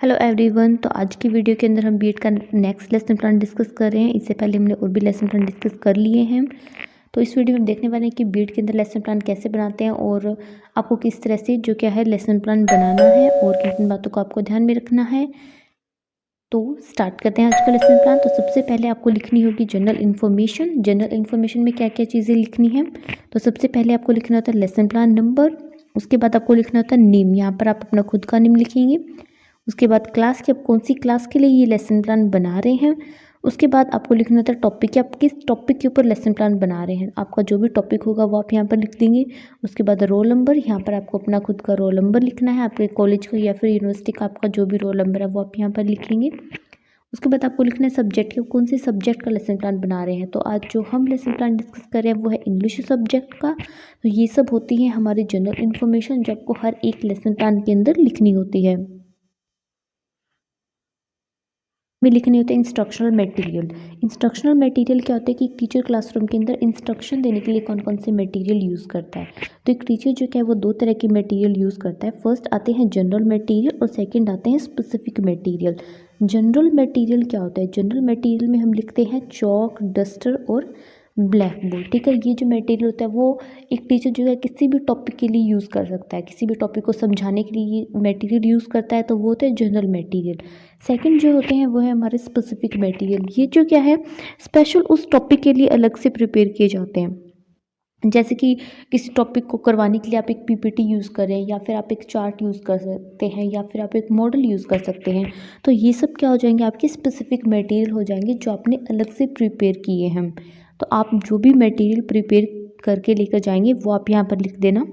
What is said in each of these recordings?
Hello everyone. तो आज की वीडियो के अंदर हम बीएड का नेक्स्ट लेसन प्लान डिस्कस कर रहे हैं। इससे पहले हमने और भी लेसन प्लान डिस्कस कर लिए हैं। तो इस वीडियो में देखने वाले हैं कि बीएड के अंदर लेसन प्लान कैसे बनाते हैं और आपको किस तरह से जो क्या है लेसन प्लान बनाना है और किन किन बातों को आपको ध्यान में रखना है। तो स्टार्ट करते हैं आज का लेसन प्लान। तो सबसे पहले आपको लिखनी होगी जनरल इन्फॉर्मेशन। जनरल इन्फॉर्मेशन में क्या क्या चीज़ें लिखनी है। तो सबसे पहले आपको लिखना होता है लेसन प्लान नंबर। उसके बाद आपको लिखना होता है नेम। यहाँ पर आप अपना खुद का नेम लिखेंगे। उसके बाद क्लास की, आप कौन सी क्लास के लिए ये लेसन प्लान बना रहे हैं। उसके बाद आपको लिखना होता है टॉपिक, आप किस टॉपिक के ऊपर लेसन प्लान बना रहे हैं। आपका जो भी टॉपिक होगा वो आप यहाँ पर लिख देंगे। उसके बाद रोल नंबर, यहाँ पर आपको अपना खुद का रोल नंबर लिखना है। आपके कॉलेज का या फिर यूनिवर्सिटी का आपका जो भी रोल नंबर है वो आप यहाँ पर लिखेंगे। उसके बाद आपको लिखना है सब्जेक्ट, के कौन से सब्जेक्ट का लेसन प्लान बना रहे हैं। तो आज जो हम लेसन प्लान डिस्कस कर रहे हैं वो है इंग्लिश सब्जेक्ट का। तो ये सब होती है हमारी जनरल इन्फॉर्मेशन जो आपको हर एक लेसन प्लान के अंदर लिखनी होती है। में लिखने होते हैं इंस्ट्रक्शनल मटेरियल। इंस्ट्रक्शनल मटेरियल क्या होता है कि टीचर क्लासरूम के अंदर इंस्ट्रक्शन देने के लिए कौन कौन से मटेरियल यूज़ करता है। तो एक टीचर जो क्या है वो दो तरह के मटेरियल यूज़ करता है। फर्स्ट आते हैं जनरल मटेरियल और सेकंड आते हैं स्पेसिफिक मटेरियल। जनरल मटेरियल क्या होता है। जनरल मटेरियल में हम लिखते हैं चॉक, डस्टर और ब्लैक बोर्ड। ठीक है, ये जो मटेरियल होता है वो एक टीचर जो है किसी भी टॉपिक के लिए यूज़ कर सकता है। किसी भी टॉपिक को समझाने के लिए ये मटेरियल यूज़ करता है, तो वो होता है जनरल मटेरियल। सेकंड जो होते हैं वो है हमारे स्पेसिफिक मटेरियल। ये जो क्या है स्पेशल उस टॉपिक के लिए अलग से प्रिपेयर किए जाते हैं। जैसे कि किसी टॉपिक को करवाने के लिए आप एक पीपीटी यूज़ करें या फिर आप एक चार्ट यूज़ कर सकते हैं या फिर आप एक मॉडल यूज़ कर सकते हैं। तो ये सब क्या हो जाएंगे, आपके स्पेसिफिक मटेरियल हो जाएंगे जो आपने अलग से प्रिपेयर किए हैं। तो आप जो भी मटेरियल प्रिपेयर करके लेकर जाएंगे वो आप यहाँ पर लिख देना।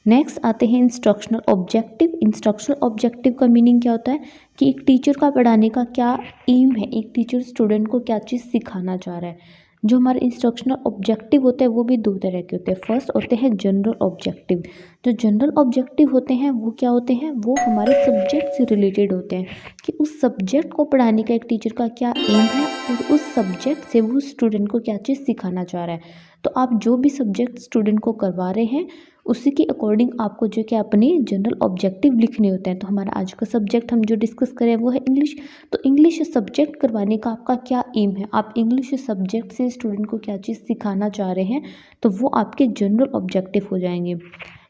नेक्स्ट आते हैं इंस्ट्रक्शनल ऑब्जेक्टिव। इंस्ट्रक्शनल ऑब्जेक्टिव का मीनिंग क्या होता है कि एक टीचर का पढ़ाने का क्या एम है, एक टीचर स्टूडेंट को क्या चीज़ सिखाना चाह रहा है। जो हमारे इंस्ट्रक्शनल ऑब्जेक्टिव होते हैं वो भी दो तरह के होते हैं। फर्स्ट होते हैं जनरल ऑब्जेक्टिव। जो जनरल ऑब्जेक्टिव होते हैं वो क्या होते हैं, वो हमारे सब्जेक्ट से रिलेटेड होते हैं कि उस सब्जेक्ट को पढ़ाने का एक टीचर का क्या एम है और उस सब्जेक्ट से वो स्टूडेंट को क्या चीज़ सिखाना चाह रहा है। तो आप जो भी सब्जेक्ट स्टूडेंट को करवा रहे हैं उसी के अकॉर्डिंग आपको जो कि अपने जनरल ऑब्जेक्टिव लिखने होते हैं। तो हमारा आज का सब्जेक्ट हम जो डिस्कस करें वो है इंग्लिश। तो इंग्लिश सब्जेक्ट करवाने का आपका क्या एम है, आप इंग्लिश सब्जेक्ट से स्टूडेंट को क्या चीज़ सिखाना चाह रहे हैं, तो वो आपके जनरल ऑब्जेक्टिव हो जाएंगे।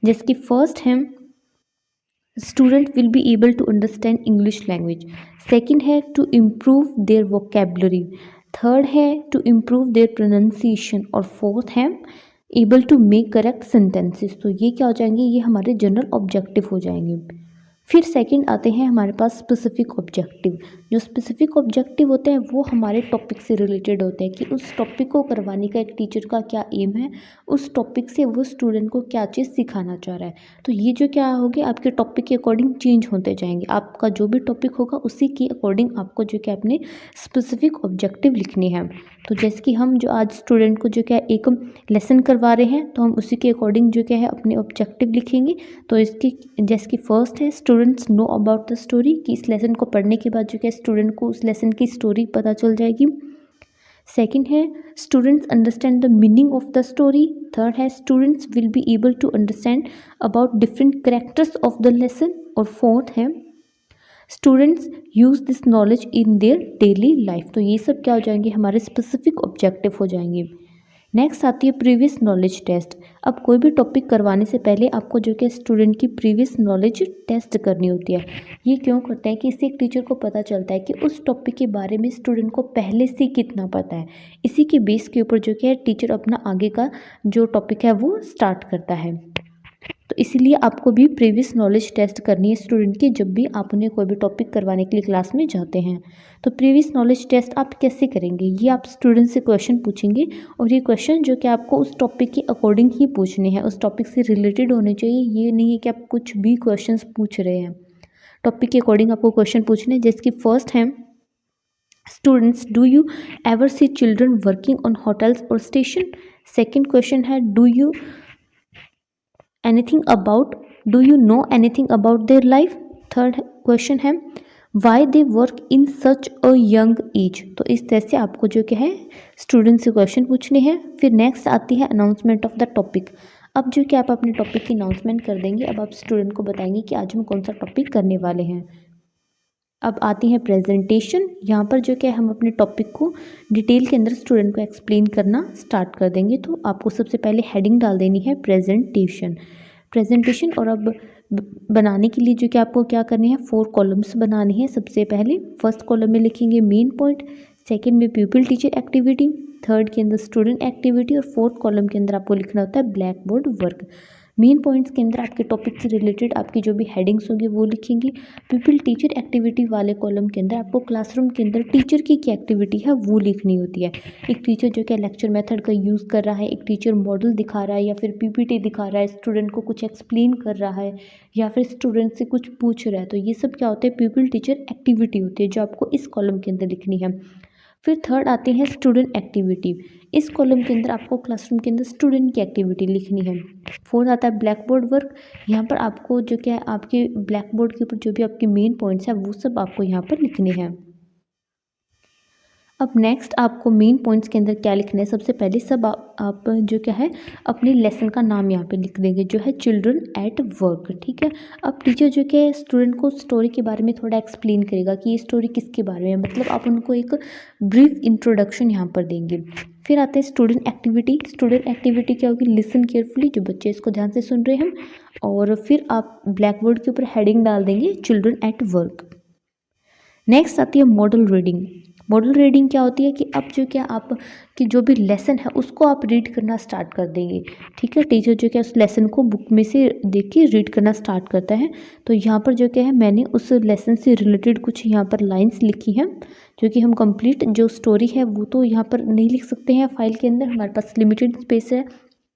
जैसे कि फर्स्ट है student will be able to understand English language. Second है to improve their vocabulary. Third है टू इम्प्रूव देयर प्रोनाउंसिएशन। और फोर्थ है able to make correct sentences. तो ये क्या हो जाएंगे, ये हमारे जनरल ऑब्जेक्टिव हो जाएंगे। फिर सेकंड आते हैं हमारे पास स्पेसिफिक ऑब्जेक्टिव। जो स्पेसिफिक ऑब्जेक्टिव होते हैं वो हमारे टॉपिक से रिलेटेड होते हैं कि उस टॉपिक को करवाने का एक टीचर का क्या एम है, उस टॉपिक से वो स्टूडेंट को क्या चीज़ सिखाना चाह रहा है। तो ये जो क्या होगी आपके टॉपिक के अकॉर्डिंग चेंज होते जाएंगे। आपका जो भी टॉपिक होगा उसी के अकॉर्डिंग आपको जो क्या अपने स्पेसिफिक ऑब्जेक्टिव लिखने हैं। तो जैसे कि हम जो आज स्टूडेंट को जो क्या एक लेसन करवा रहे हैं तो हम उसी के अकॉर्डिंग जो क्या है अपने ऑब्जेक्टिव लिखेंगे। तो इसकी जैसे कि फर्स्ट है students know about the story, कि इस लेसन को पढ़ने के बाद जो क्या स्टूडेंट को उस लेसन की स्टोरी पता चल जाएगी। सेकंड है students understand the meaning of the story. Third है students will be able to understand about different characters of the lesson. और फोर्थ है students use this knowledge in their daily life. तो ये सब क्या हो जाएंगे, हमारे स्पेसिफिक ऑब्जेक्टिव हो जाएंगे। नेक्स्ट आती है प्रीवियस नॉलेज टेस्ट। अब कोई भी टॉपिक करवाने से पहले आपको जो कि स्टूडेंट की प्रीवियस नॉलेज टेस्ट करनी होती है। ये क्यों करते हैं कि इससे एक टीचर को पता चलता है कि उस टॉपिक के बारे में स्टूडेंट को पहले से कितना पता है। इसी के बेस के ऊपर जो कि है टीचर अपना आगे का जो टॉपिक है वो स्टार्ट करता है। तो इसीलिए आपको भी प्रीवियस नॉलेज टेस्ट करनी है स्टूडेंट की जब भी आप उन्हें कोई भी टॉपिक करवाने के लिए क्लास में जाते हैं। तो प्रीवियस नॉलेज टेस्ट आप कैसे करेंगे, ये आप स्टूडेंट से क्वेश्चन पूछेंगे और ये क्वेश्चन जो कि आपको उस टॉपिक के अकॉर्डिंग ही पूछने हैं, उस टॉपिक से रिलेटेड होने चाहिए। ये नहीं है कि आप कुछ भी क्वेश्चन पूछ रहे हैं, टॉपिक के अकॉर्डिंग आपको क्वेश्चन पूछने हैं। जैसे कि फर्स्ट है students do you ever see children working on hotels और स्टेशन। सेकेंड क्वेश्चन है do you anything about, do you know anything about their life। Third question है why they work in such a young age। तो इस तरह से आपको जो क्या है स्टूडेंट से क्वेश्चन पूछने हैं। फिर नेक्स्ट आती है अनाउंसमेंट ऑफ द टॉपिक। अब जो कि आप अपने टॉपिक की अनाउंसमेंट कर देंगे। अब आप स्टूडेंट को बताएंगे कि आज हम कौन सा टॉपिक करने वाले हैं। अब आती है प्रेजेंटेशन। यहाँ पर जो क्या है हम अपने टॉपिक को डिटेल के अंदर स्टूडेंट को एक्सप्लेन करना स्टार्ट कर देंगे। तो आपको सबसे पहले हेडिंग डाल देनी है प्रेजेंटेशन। प्रेजेंटेशन और अब बनाने के लिए जो कि आपको क्या करनी है, 4 कॉलम्स बनानी है। सबसे पहले फर्स्ट कॉलम में लिखेंगे मेन पॉइंट, सेकंड में पीपल टीचर एक्टिविटी, थर्ड के अंदर स्टूडेंट एक्टिविटी और फोर्थ कॉलम के अंदर आपको लिखना होता है black board work. Main points के अंदर आपके टॉपिक से रिलेटेड आपकी जो भी हेडिंग्स होंगी वो लिखेंगे। पीपल टीचर एक्टिविटी वाले कॉलम के अंदर आपको क्लासरूम के अंदर टीचर की क्या एक्टिविटी है वो लिखनी होती है। एक टीचर जो क्या लेक्चर मेथड का यूज़ कर रहा है, एक टीचर मॉडल दिखा रहा है या फिर पीपीटी दिखा रहा है, स्टूडेंट को कुछ एक्सप्लेन कर रहा है या फिर स्टूडेंट से कुछ पूछ रहा है, तो ये सब क्या होते हैं, पीपल टीचर एक्टिविटी होती है जो आपको इस कॉलम के अंदर लिखनी है। फिर थर्ड आते हैं स्टूडेंट एक्टिविटी। इस कॉलम के अंदर आपको क्लासरूम के अंदर स्टूडेंट की एक्टिविटी लिखनी है। फोर्थ आता है ब्लैक बोर्ड वर्क। यहाँ पर आपको जो क्या है आपके ब्लैक बोर्ड के ऊपर जो भी आपके मेन पॉइंट्स हैं वो सब आपको यहाँ पर लिखने हैं। अब नेक्स्ट आपको मेन पॉइंट्स के अंदर क्या लिखना है, सबसे पहले सब आप जो क्या है अपने लेसन का नाम यहाँ पे लिख देंगे जो है चिल्ड्रन एट वर्क। ठीक है। अब टीचर जो क्या है स्टूडेंट को स्टोरी के बारे में थोड़ा एक्सप्लेन करेगा कि ये स्टोरी किसके बारे में है, मतलब आप उनको एक ब्रीफ इंट्रोडक्शन यहाँ पर देंगे। फिर आते हैं स्टूडेंट एक्टिविटी। स्टूडेंट एक्टिविटी क्या होगी, लिसन केयरफुली, जो बच्चे इसको ध्यान से सुन रहे हैं। और फिर आप ब्लैक बोर्ड के ऊपर हेडिंग डाल देंगे चिल्ड्रन एट वर्क। नेक्स्ट आती है मॉडल रीडिंग। मॉडल रीडिंग क्या होती है कि अब जो क्या आप कि जो भी लेसन है उसको आप रीड करना स्टार्ट कर देंगे। ठीक है। टीचर जो क्या उस लेसन को बुक में से देख के रीड करना स्टार्ट करता है। तो यहाँ पर जो क्या है मैंने उस लेसन से रिलेटेड कुछ यहाँ पर लाइंस लिखी हैं जो कि हम कंप्लीट जो स्टोरी है वो तो यहाँ पर नहीं लिख सकते हैं फाइल के अंदर, हमारे पास लिमिटेड स्पेस है।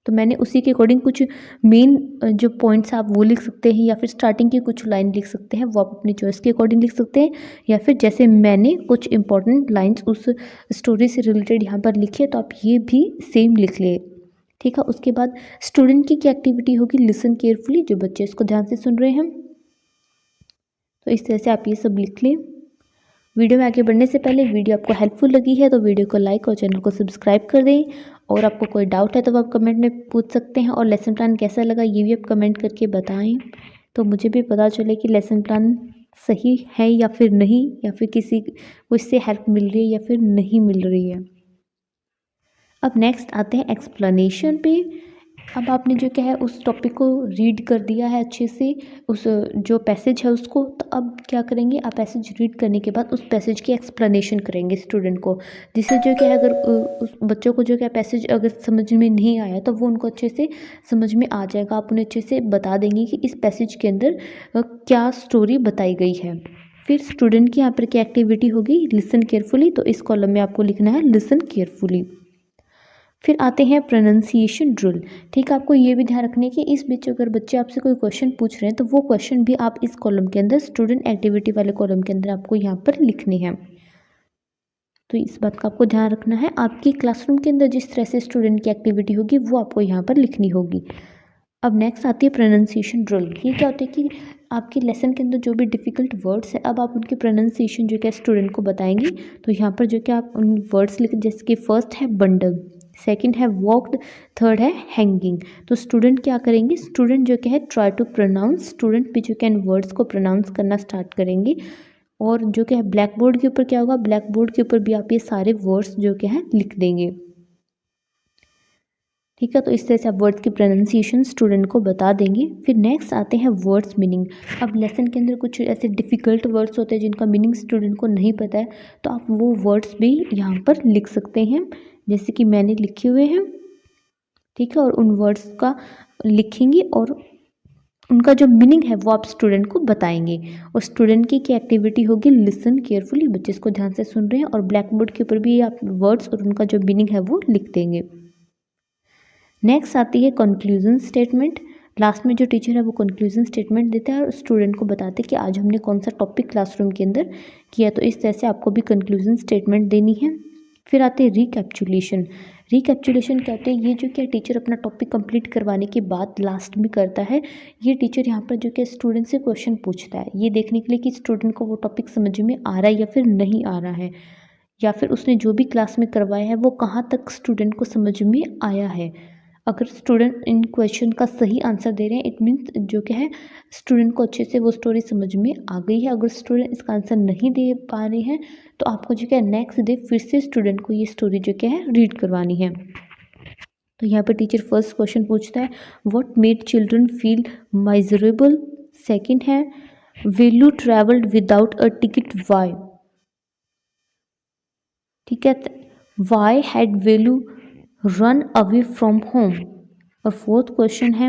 तो मैंने उसी के अकॉर्डिंग कुछ मेन जो पॉइंट्स आप वो लिख सकते हैं या फिर स्टार्टिंग की कुछ लाइन लिख सकते हैं, वो आप अपनी चॉइस के अकॉर्डिंग लिख सकते हैं। या फिर जैसे मैंने कुछ इंपॉर्टेंट लाइंस उस स्टोरी से रिलेटेड यहाँ पर लिखी है तो आप ये भी सेम लिख ले। ठीक है। उसके बाद स्टूडेंट की क्या एक्टिविटी होगी, लिसन केयरफुली, जो बच्चे इसको ध्यान से सुन रहे हैं। तो इस तरह से आप ये सब लिख लें। वीडियो में आगे बढ़ने से पहले वीडियो आपको हेल्पफुल लगी है तो वीडियो को लाइक और चैनल को सब्सक्राइब कर दें। और आपको कोई डाउट है तो आप कमेंट में पूछ सकते हैं। और लेसन प्लान कैसा लगा ये भी आप कमेंट करके बताएं तो मुझे भी पता चले कि लेसन प्लान सही है या फिर नहीं, या फिर किसी को इससे हेल्प मिल रही है या फिर नहीं मिल रही है। अब नेक्स्ट आते हैं एक्सप्लेनेशन पे। अब आपने जो क्या है उस टॉपिक को रीड कर दिया है अच्छे से, उस जो पैसेज है उसको, तो अब क्या करेंगे, आप पैसेज रीड करने के बाद उस पैसेज की एक्सप्लेनेशन करेंगे स्टूडेंट को, जिससे जो क्या है अगर उस बच्चों को जो क्या पैसेज अगर समझ में नहीं आया तो वो उनको अच्छे से समझ में आ जाएगा। आप उन्हें अच्छे से बता देंगे कि इस पैसेज के अंदर क्या स्टोरी बताई गई है। फिर स्टूडेंट की यहाँ पर क्या एक्टिविटी होगी, लिसन केयरफुली, तो इस कॉलम में आपको लिखना है लिसन केयरफुली। फिर आते हैं प्रोनाउंसिएशन ड्रिल। ठीक है। आपको ये भी ध्यान रखना है कि इस बीच अगर बच्चे आपसे कोई क्वेश्चन पूछ रहे हैं तो वो क्वेश्चन भी आप इस कॉलम के अंदर स्टूडेंट एक्टिविटी वाले कॉलम के अंदर आपको यहाँ पर लिखने हैं। तो इस बात का आपको ध्यान रखना है। आपकी क्लासरूम के अंदर जिस तरह से स्टूडेंट की एक्टिविटी होगी वो आपको यहाँ पर लिखनी होगी। अब नेक्स्ट आती है प्रोनाउंसिएशन ड्रिल। ये क्या होता है कि आपके लेसन के अंदर जो भी डिफ़िकल्ट वर्ड्स है अब आप उनके प्रोनाउंसिएशन जो क्या स्टूडेंट को बताएंगे। तो यहाँ पर जो क्या आप उन वर्ड्स लिख, जैसे कि फर्स्ट है बंडल, सेकंड है वॉक्ड, थर्ड है हैंगिंग। तो स्टूडेंट क्या करेंगे, स्टूडेंट जो क्या है ट्राई टू प्रोनाउंस, स्टूडेंट भी जो क्या वर्ड्स को प्रोनाउंस करना स्टार्ट करेंगे। और जो क्या है ब्लैक बोर्ड के ऊपर क्या होगा, ब्लैक बोर्ड के ऊपर भी आप ये सारे वर्ड्स जो क्या है लिख देंगे। ठीक है। तो इस तरह से आप वर्ड्स की प्रोनाउंसिएशन स्टूडेंट को बता देंगे। फिर नेक्स्ट आते हैं वर्ड्स मीनिंग। अब लेसन के अंदर कुछ ऐसे डिफ़िकल्ट वर्ड्स होते हैं जिनका मीनिंग स्टूडेंट को नहीं पता है, तो आप वो वर्ड्स भी यहाँ पर लिख सकते हैं जैसे कि मैंने लिखे हुए हैं। ठीक है। और उन वर्ड्स का लिखेंगे और उनका जो मीनिंग है वो आप स्टूडेंट को बताएंगे। और स्टूडेंट की क्या एक्टिविटी होगी, लिसन केयरफुली, बच्चे इसको ध्यान से सुन रहे हैं और ब्लैक बोर्ड के ऊपर भी आप वर्ड्स और उनका जो मीनिंग है वो लिख देंगे। नेक्स्ट आती है कंक्लूजन स्टेटमेंट। लास्ट में जो टीचर है वो कंक्लूजन स्टेटमेंट देता है और स्टूडेंट को बताते हैं कि आज हमने कौन सा टॉपिक क्लासरूम के अंदर किया। तो इस तरह से आपको भी कंक्लूजन स्टेटमेंट देनी है। फिर आते हैं रिकैप्चुलेशन। रिकैप्चुलेशन क्या होते हैं, ये जो क्या टीचर अपना टॉपिक कंप्लीट करवाने के बाद लास्ट में करता है। ये टीचर यहाँ पर जो क्या स्टूडेंट से क्वेश्चन पूछता है ये देखने के लिए कि स्टूडेंट को वो टॉपिक समझ में आ रहा है या फिर नहीं आ रहा है, या फिर उसने जो भी क्लास में करवाया है वो कहाँ तक स्टूडेंट को समझ में आया है। अगर स्टूडेंट इन क्वेश्चन का सही आंसर दे रहे हैं, इट मीन्स जो क्या है स्टूडेंट को अच्छे से वो स्टोरी समझ में आ गई है। अगर स्टूडेंट इसका आंसर नहीं दे पा रहे हैं तो आपको जो क्या है नेक्स्ट डे फिर से स्टूडेंट को ये स्टोरी जो क्या है रीड करवानी है। तो यहाँ पे टीचर फर्स्ट क्वेश्चन पूछता है, what made children feel miserable. Second है, Velu travelled without a ticket why. ठीक है, why had Velu run away from home. और फोर्थ क्वेश्चन है,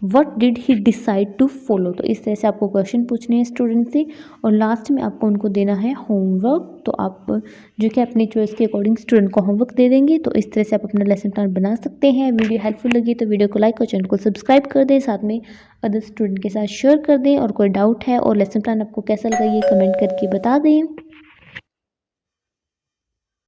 what did he decide to follow. तो इस तरह से आपको क्वेश्चन पूछने हैं स्टूडेंट से और लास्ट में आपको उनको देना है होमवर्क। तो आप जो कि अपनी चॉइस के अकॉर्डिंग स्टूडेंट को होमवर्क दे देंगे। तो इस तरह से आप अपना लेसन प्लान बना सकते हैं। वीडियो हेल्पफुल लगी तो वीडियो को लाइक और चैनल को सब्सक्राइब कर दें, साथ में अदर स्टूडेंट के साथ शेयर कर दें। और कोई डाउट है और लेसन प्लान आपको कैसा लगा ये कमेंट करके बता दें।